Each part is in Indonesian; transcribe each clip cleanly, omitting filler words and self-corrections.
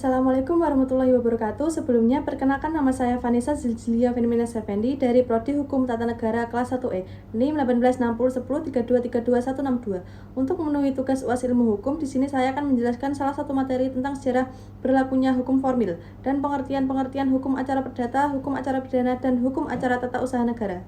Assalamualaikum warahmatullahi wabarakatuh. Sebelumnya, perkenalkan nama saya Vanessa Zilzilia Fenimenas Effendi dari Prodi Hukum Tata Negara kelas 1E, NIM 18601032326162. Untuk memenuhi tugas UAS Ilmu Hukum, di sini saya akan menjelaskan salah satu materi tentang sejarah berlakunya hukum formil dan pengertian-pengertian hukum acara perdata, hukum acara pidana, dan hukum acara tata usaha negara.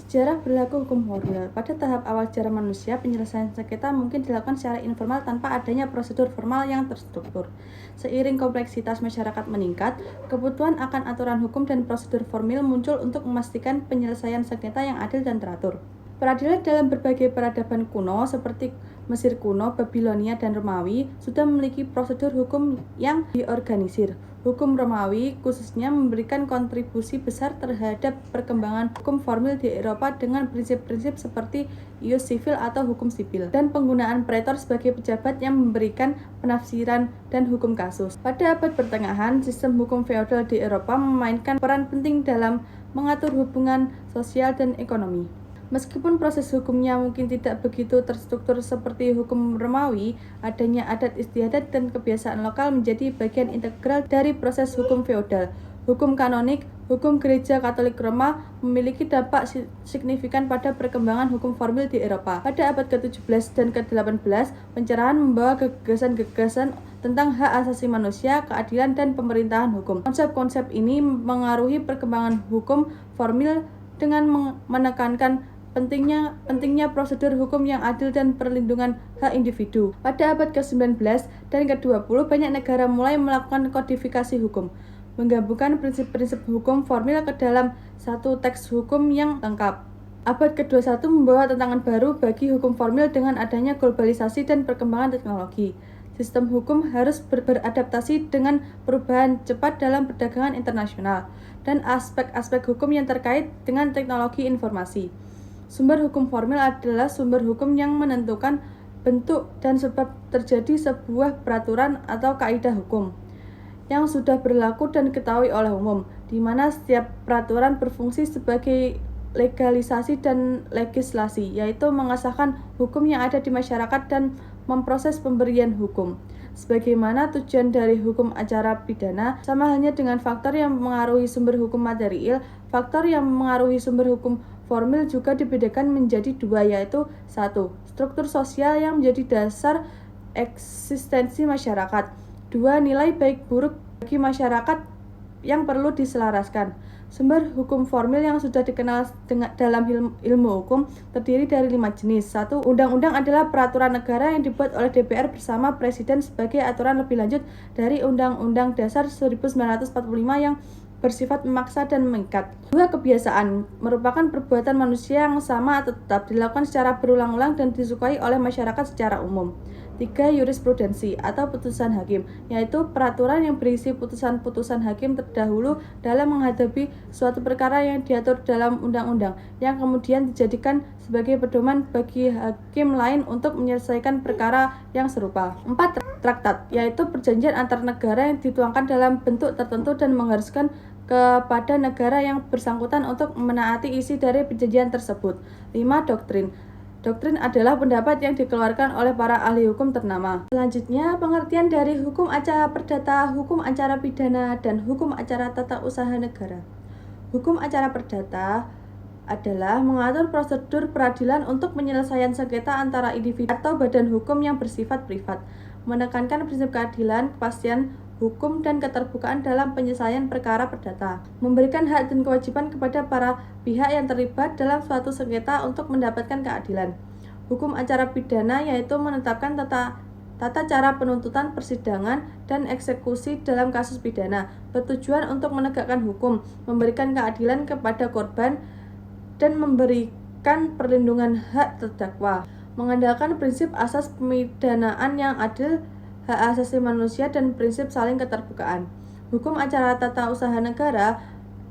Sejarah berlaku hukum formil. Pada tahap awal sejarah manusia, penyelesaian sengketa mungkin dilakukan secara informal tanpa adanya prosedur formal yang terstruktur. Seiring kompleksitas masyarakat meningkat, kebutuhan akan aturan hukum dan prosedur formil muncul untuk memastikan penyelesaian sengketa yang adil dan teratur. Peradilan dalam berbagai peradaban kuno seperti Mesir kuno, Babilonia, dan Romawi sudah memiliki prosedur hukum yang diorganisir. Hukum Romawi khususnya memberikan kontribusi besar terhadap perkembangan hukum formil di Eropa dengan prinsip-prinsip seperti ius civil atau hukum sipil dan penggunaan praetor sebagai pejabat yang memberikan penafsiran dan hukum kasus. Pada abad pertengahan, sistem hukum feodal di Eropa memainkan peran penting dalam mengatur hubungan sosial dan ekonomi. Meskipun proses hukumnya mungkin tidak begitu terstruktur seperti hukum Romawi, adanya adat istiadat dan kebiasaan lokal menjadi bagian integral dari proses hukum feodal. Hukum kanonik, hukum gereja Katolik Roma memiliki dampak signifikan pada perkembangan hukum formil di Eropa. Pada abad ke-17 dan ke-18, pencerahan membawa gagasan-gagasan tentang hak asasi manusia, keadilan, dan pemerintahan hukum. Konsep-konsep ini mengaruhi perkembangan hukum formil dengan menekankan pentingnya prosedur hukum yang adil dan perlindungan hak individu. Pada abad ke-19 dan ke-20, banyak negara mulai melakukan kodifikasi hukum, menggabungkan prinsip-prinsip hukum formil ke dalam satu teks hukum yang lengkap. Abad ke-21 membawa tantangan baru bagi hukum formil dengan adanya globalisasi dan perkembangan teknologi. Sistem hukum harus beradaptasi dengan perubahan cepat dalam perdagangan internasional dan aspek-aspek hukum yang terkait dengan teknologi informasi. Sumber hukum formil adalah sumber hukum yang menentukan bentuk dan sebab terjadi sebuah peraturan atau kaidah hukum yang sudah berlaku dan diketahui oleh umum, di mana setiap peraturan berfungsi sebagai legalisasi dan legislasi, yaitu mengesahkan hukum yang ada di masyarakat dan memproses pemberian hukum. Sebagaimana tujuan dari hukum acara pidana, sama halnya dengan faktor yang mengaruhi sumber hukum material, faktor yang mengaruhi sumber hukum formil juga dibedakan menjadi dua, yaitu 1. Struktur sosial yang menjadi dasar eksistensi masyarakat. 2. Nilai baik buruk bagi masyarakat yang perlu diselaraskan. Sumber hukum formil yang sudah dikenal dalam ilmu hukum terdiri dari 5 jenis. 1. Undang-undang adalah peraturan negara yang dibuat oleh DPR bersama Presiden sebagai aturan lebih lanjut dari Undang-Undang Dasar 1945 yang bersifat memaksa dan mengikat. 2. Kebiasaan merupakan perbuatan manusia yang sama atau tetap dilakukan secara berulang-ulang dan disukai oleh masyarakat secara umum. 3. Jurisprudensi atau putusan hakim, yaitu peraturan yang berisi putusan-putusan hakim terdahulu dalam menghadapi suatu perkara yang diatur dalam undang-undang, yang kemudian dijadikan sebagai pedoman bagi hakim lain untuk menyelesaikan perkara yang serupa. 4. Traktat, yaitu perjanjian antar negara yang dituangkan dalam bentuk tertentu dan mengharuskan kepada negara yang bersangkutan untuk menaati isi dari perjanjian tersebut. 5. Doktrin. Doktrin adalah pendapat yang dikeluarkan oleh para ahli hukum ternama. Selanjutnya, pengertian dari hukum acara perdata, hukum acara pidana, dan hukum acara tata usaha negara. Hukum acara perdata adalah mengatur prosedur peradilan untuk penyelesaian sengketa antara individu atau badan hukum yang bersifat privat, menekankan prinsip keadilan, kepastian hukum, dan keterbukaan dalam penyelesaian perkara perdata, memberikan hak dan kewajiban kepada para pihak yang terlibat dalam suatu sengketa untuk mendapatkan keadilan. Hukum acara pidana yaitu menetapkan tata cara penuntutan, persidangan, dan eksekusi dalam kasus pidana, bertujuan untuk menegakkan hukum, memberikan keadilan kepada korban, dan memberikan perlindungan hak terdakwa, mengandalkan prinsip asas pemidanaan yang adil, hak asasi manusia, dan prinsip saling keterbukaan. Hukum acara tata usaha negara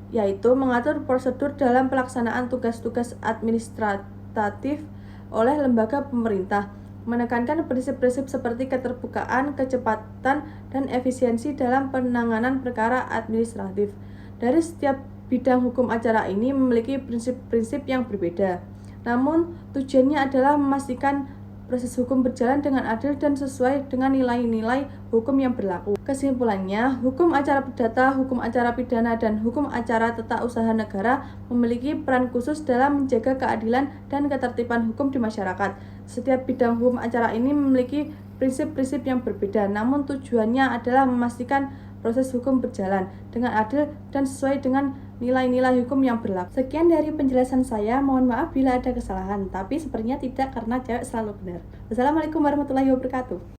yaitu mengatur prosedur dalam pelaksanaan tugas-tugas administratif oleh lembaga pemerintah, menekankan prinsip-prinsip seperti keterbukaan, kecepatan, dan efisiensi dalam penanganan perkara administratif. Dari setiap bidang hukum acara ini memiliki prinsip-prinsip yang berbeda, namun tujuannya adalah memastikan proses hukum berjalan dengan adil dan sesuai dengan nilai-nilai hukum yang berlaku. Kesimpulannya, hukum acara perdata, hukum acara pidana, dan hukum acara tata usaha negara memiliki peran khusus dalam menjaga keadilan dan ketertiban hukum di masyarakat. Setiap bidang hukum acara ini memiliki prinsip-prinsip yang berbeda, namun tujuannya adalah memastikan proses hukum berjalan dengan adil dan sesuai dengan nilai-nilai hukum yang berlaku. Sekian dari penjelasan saya, mohon maaf bila ada kesalahan, tapi sepertinya tidak karena cewek selalu benar. Wassalamualaikum warahmatullahi wabarakatuh.